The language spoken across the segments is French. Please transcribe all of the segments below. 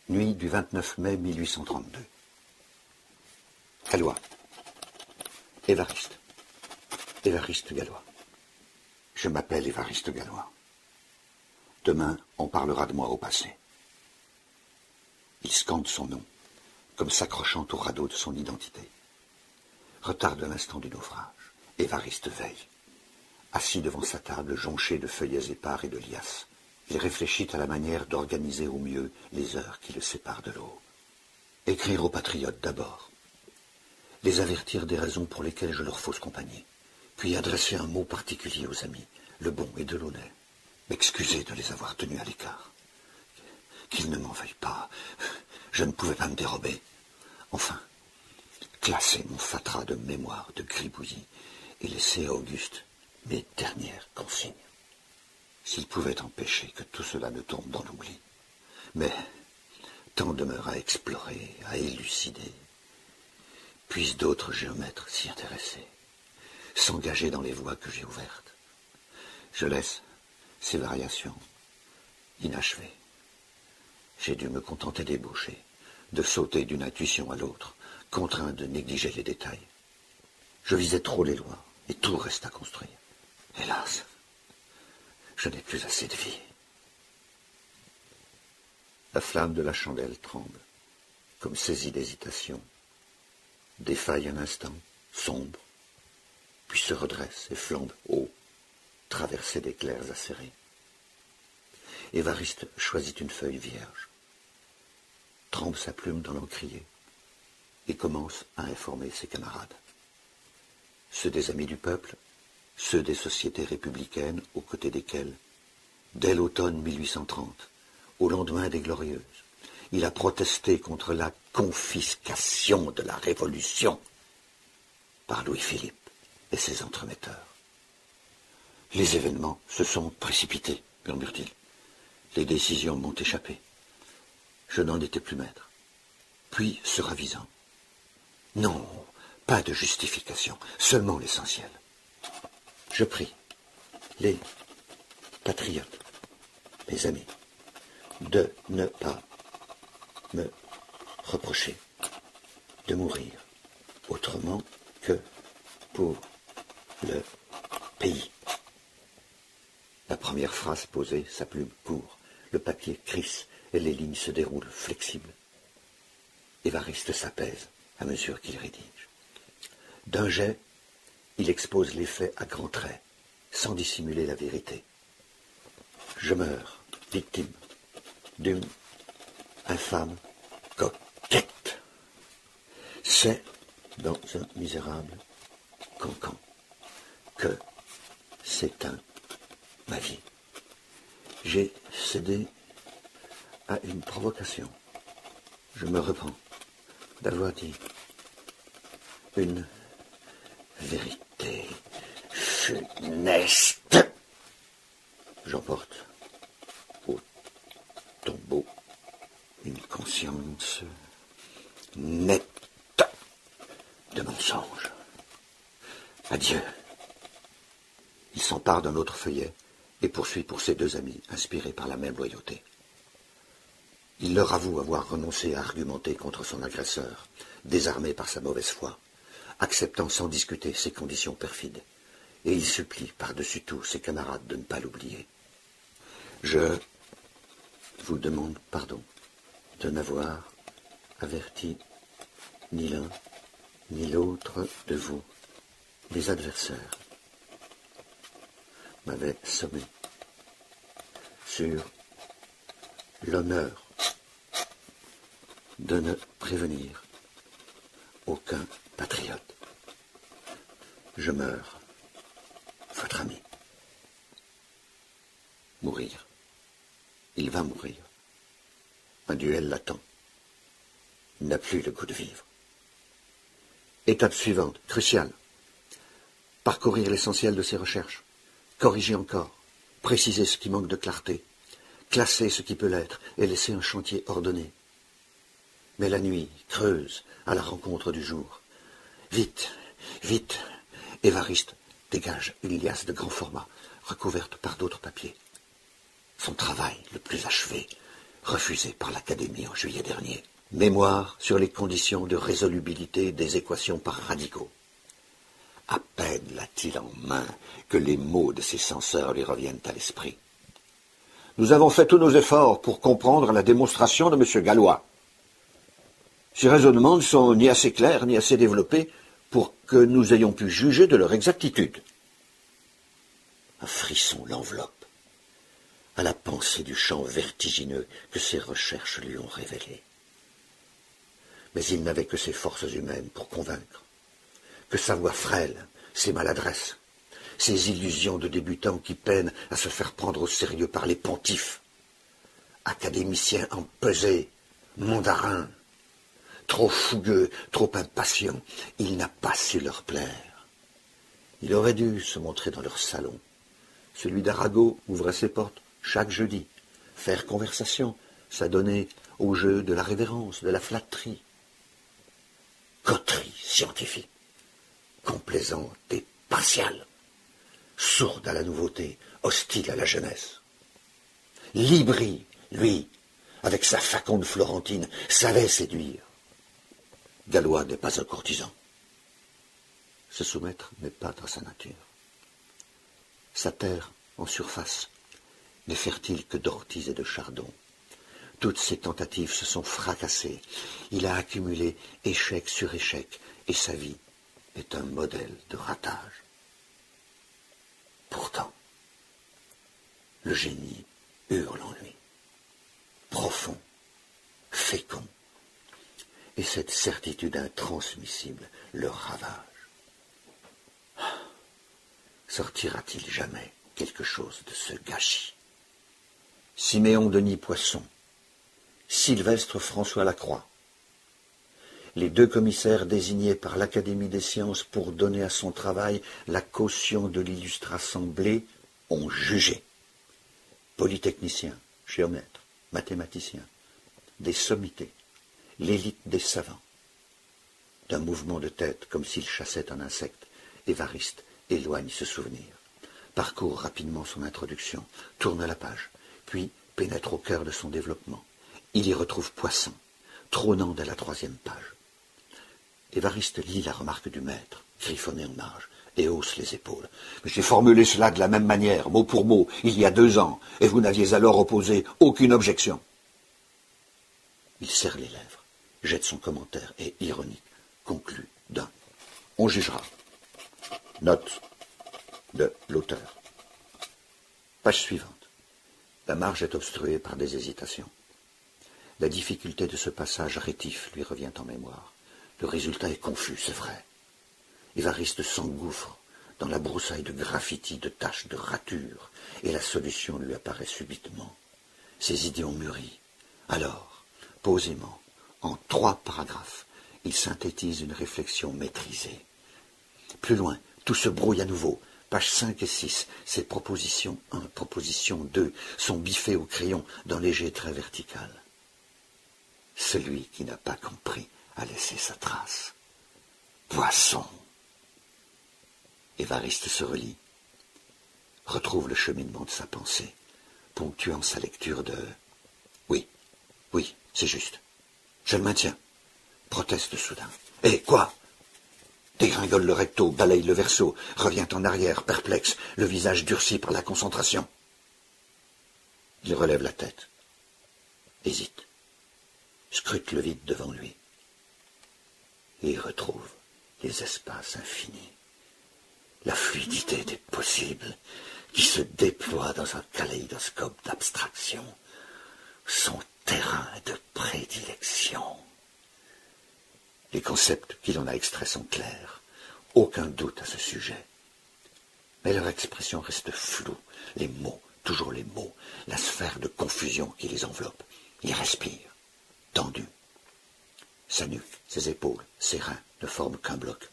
Nuit du 29 mai 1832. Gallois. Évariste. Évariste Gallois. Je m'appelle Évariste Gallois. Demain, on parlera de moi au passé. Il scande son nom, comme s'accrochant au radeau de son identité. Retarde l'instant du naufrage. Évariste veille. Assis devant sa table jonchée de feuillets épars et de liasses, il réfléchit à la manière d'organiser au mieux les heures qui le séparent de l'aube. Écrire aux patriotes d'abord. Les avertir des raisons pour lesquelles je leur fausse compagnie. Puis adresser un mot particulier aux amis, le bon et de l'honnête. M'excuser de les avoir tenus à l'écart. Qu'ils ne m'en veuillent pas. Je ne pouvais pas me dérober. Enfin, classer mon fatras de mémoire de gribouillis et laisser à Auguste mes dernières consignes. S'il pouvait empêcher que tout cela ne tombe dans l'oubli. Mais tant demeure à explorer, à élucider. Puissent d'autres géomètres s'y intéresser, s'engager dans les voies que j'ai ouvertes. Je laisse ces variations inachevées. J'ai dû me contenter d'ébaucher, de sauter d'une intuition à l'autre, contraint de négliger les détails. Je visais trop les lois, et tout reste à construire. Hélas, je n'ai plus assez de vie. La flamme de la chandelle tremble, comme saisie d'hésitation, défaille un instant, sombre, puis se redresse et flambe haut, traversée d'éclairs acérés. Évariste choisit une feuille vierge, trempe sa plume dans l'encrier et commence à informer ses camarades. Ceux des amis du peuple, ceux des sociétés républicaines aux côtés desquelles, dès l'automne 1830, au lendemain des Glorieuses, il a protesté contre la confiscation de la Révolution par Louis-Philippe et ses entremetteurs. Les événements se sont précipités, murmure-t-il. Les décisions m'ont échappé. Je n'en étais plus maître. Puis, se ravisant. Non, pas de justification, seulement l'essentiel. Je prie les patriotes, mes amis, de ne pas me reprocher de mourir autrement que pour le pays. La première phrase posée, sa plume court, le papier crisse et les lignes se déroulent flexibles. Évariste s'apaise à mesure qu'il rédige. D'un jet, il expose les faits à grands traits, sans dissimuler la vérité. Je meurs, victime d'une infâme coquette. C'est dans un misérable cancan que s'éteint ma vie. J'ai cédé à une provocation. Je me repens d'avoir dit une vérité funeste. J'emporte au tombeau une conscience nette de mensonge. Adieu. Il s'empare d'un autre feuillet et poursuit pour ses deux amis, inspirés par la même loyauté. Il leur avoue avoir renoncé à argumenter contre son agresseur, désarmé par sa mauvaise foi, acceptant sans discuter ses conditions perfides, et il supplie par-dessus tout ses camarades de ne pas l'oublier. Je vous demande pardon de n'avoir averti ni l'un ni l'autre de vous. Les adversaires m'avaient sommé sur l'honneur de ne prévenir aucun patriote. Je meurs, votre ami. Mourir. Il va mourir. Un duel l'attend. Il n'a plus le goût de vivre. Étape suivante, cruciale. Parcourir l'essentiel de ses recherches. Corriger encore. Préciser ce qui manque de clarté. Classer ce qui peut l'être et laisser un chantier ordonné. Mais la nuit creuse à la rencontre du jour. Vite, vite, Évariste dégage une liasse de grand format, recouverte par d'autres papiers. Son travail le plus achevé refusé par l'Académie en juillet dernier. Mémoire sur les conditions de résolubilité des équations par radicaux. À peine l'a-t-il en main que les mots de ses censeurs lui reviennent à l'esprit. Nous avons fait tous nos efforts pour comprendre la démonstration de M. Galois. Ces raisonnements ne sont ni assez clairs ni assez développés pour que nous ayons pu juger de leur exactitude. Un frisson l'enveloppe à la pensée du champ vertigineux que ses recherches lui ont révélé. Mais il n'avait que ses forces humaines pour convaincre, que sa voix frêle, ses maladresses, ses illusions de débutant qui peinent à se faire prendre au sérieux par les pontifes, académiciens empesés, mandarins, trop fougueux, trop impatients, il n'a pas su leur plaire. Il aurait dû se montrer dans leur salon. Celui d'Arago ouvrait ses portes chaque jeudi. Faire conversation, s'adonner au jeu de la révérence, de la flatterie. Coterie scientifique, complaisante et partiale, sourde à la nouveauté, hostile à la jeunesse. Libri, lui, avec sa faconde florentine, savait séduire. Galois n'est pas un courtisan. Se soumettre n'est pas dans sa nature. Sa terre, en surface, n'est fertile que d'orties et de chardons. Toutes ses tentatives se sont fracassées. Il a accumulé échec sur échec, et sa vie est un modèle de ratage. Pourtant, le génie hurle en lui, profond, fécond, et cette certitude intransmissible le ravage. Sortira-t-il jamais quelque chose de ce gâchis? Siméon Denis Poisson, Sylvestre François Lacroix, les deux commissaires désignés par l'Académie des sciences pour donner à son travail la caution de l'illustre assemblée, ont jugé. Polytechniciens, géomètres, mathématiciens, des sommités, l'élite des savants. D'un mouvement de tête, comme s'il chassait un insecte, Évariste éloigne ce souvenir, parcourt rapidement son introduction, tourne la page, puis pénètre au cœur de son développement. Il y retrouve Poisson, trônant dès la 3e page. Évariste lit la remarque du maître, griffonnée en marge, et hausse les épaules. « Mais j'ai formulé cela de la même manière, mot pour mot, il y a 2 ans, et vous n'aviez alors opposé aucune objection. » Il serre les lèvres, jette son commentaire, et, ironique, conclut d'un « On jugera. » Note de l'auteur. Page suivante. La marge est obstruée par des hésitations. La difficulté de ce passage rétif lui revient en mémoire. Le résultat est confus, c'est vrai. Évariste s'engouffre dans la broussaille de graffitis, de taches, de ratures, et la solution lui apparaît subitement. Ses idées ont mûri. Alors, posément, en 3 paragraphes, il synthétise une réflexion maîtrisée. Plus loin, tout se brouille à nouveau. Pages 5 et 6, ces propositions 1, proposition 2 sont biffées au crayon d'un léger trait vertical. Celui qui n'a pas compris a laissé sa trace. Poisson. Évariste se relit, retrouve le cheminement de sa pensée, ponctuant sa lecture de « Oui, oui, c'est juste. Je le maintiens. » Proteste soudain. « Eh, quoi ?» Dégringole le recto, balaye le verso, revient en arrière, perplexe, le visage durci par la concentration. Il relève la tête, hésite, scrute le vide devant lui, et retrouve les espaces infinis, la fluidité des possibles qui se déploie dans un kaléidoscope d'abstraction, son terrain de prédilection. Les concepts qu'il en a extraits sont clairs, aucun doute à ce sujet. Mais leur expression reste floue, les mots, toujours les mots, la sphère de confusion qui les enveloppe. Il respire, tendu. Sa nuque, ses épaules, ses reins ne forment qu'un bloc.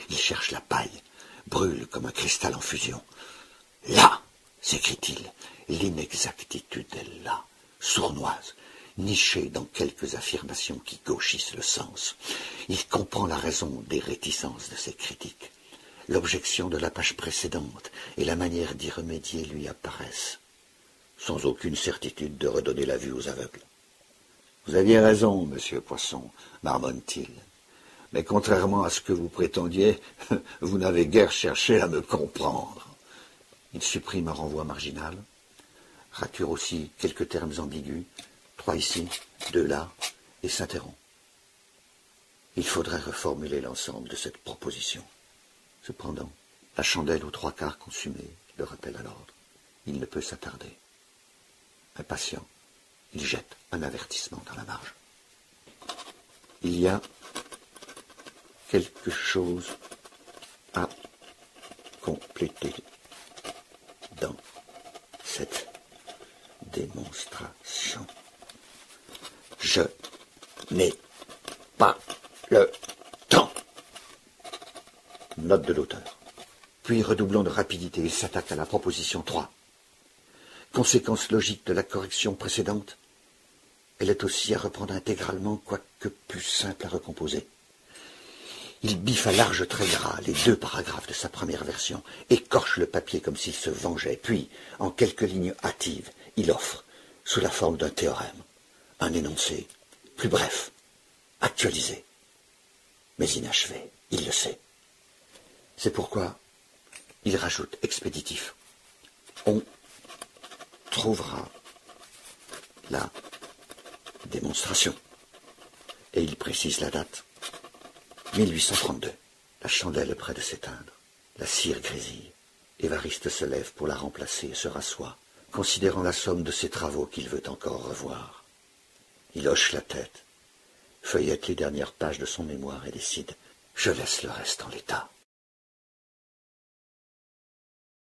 Il cherche la paille, brûle comme un cristal en fusion. « Là !» s'écrie-t-il, l'inexactitude est là, sournoise, niché dans quelques affirmations qui gauchissent le sens. Il comprend la raison des réticences de ses critiques. L'objection de la page précédente et la manière d'y remédier lui apparaissent. sans aucune certitude de redonner la vue aux aveugles. Vous aviez raison, monsieur Poisson, marmonne-t-il. Mais contrairement à ce que vous prétendiez, vous n'avez guère cherché à me comprendre. Il supprime un renvoi marginal, rature aussi quelques termes ambigus, 3 ici, 2 là, et s'interrompt. Il faudrait reformuler l'ensemble de cette proposition. Cependant, la chandelle aux 3/4 consumée le rappelle à l'ordre. Il ne peut s'attarder. Impatient, il jette un avertissement dans la marge. Il y a quelque chose à compléter dans cette démonstration. Je n'ai pas le temps. Note de l'auteur. Puis, redoublant de rapidité, il s'attaque à la proposition 3. Conséquence logique de la correction précédente, elle est aussi à reprendre intégralement, quoique plus simple à recomposer. Il biffe à larges traits gras les 2 paragraphes de sa première version, écorche le papier comme s'il se vengeait, puis, en quelques lignes hâtives, il offre, sous la forme d'un théorème, un énoncé, plus bref, actualisé, mais inachevé, il le sait. C'est pourquoi il rajoute expéditif. On trouvera la démonstration. Et il précise la date. 1832. La chandelle est près de s'éteindre. La cire grésille. Évariste se lève pour la remplacer et se rassoit, considérant la somme de ses travaux qu'il veut encore revoir. Il hoche la tête, feuillette les dernières pages de son mémoire et décide « Je laisse le reste en l'état ».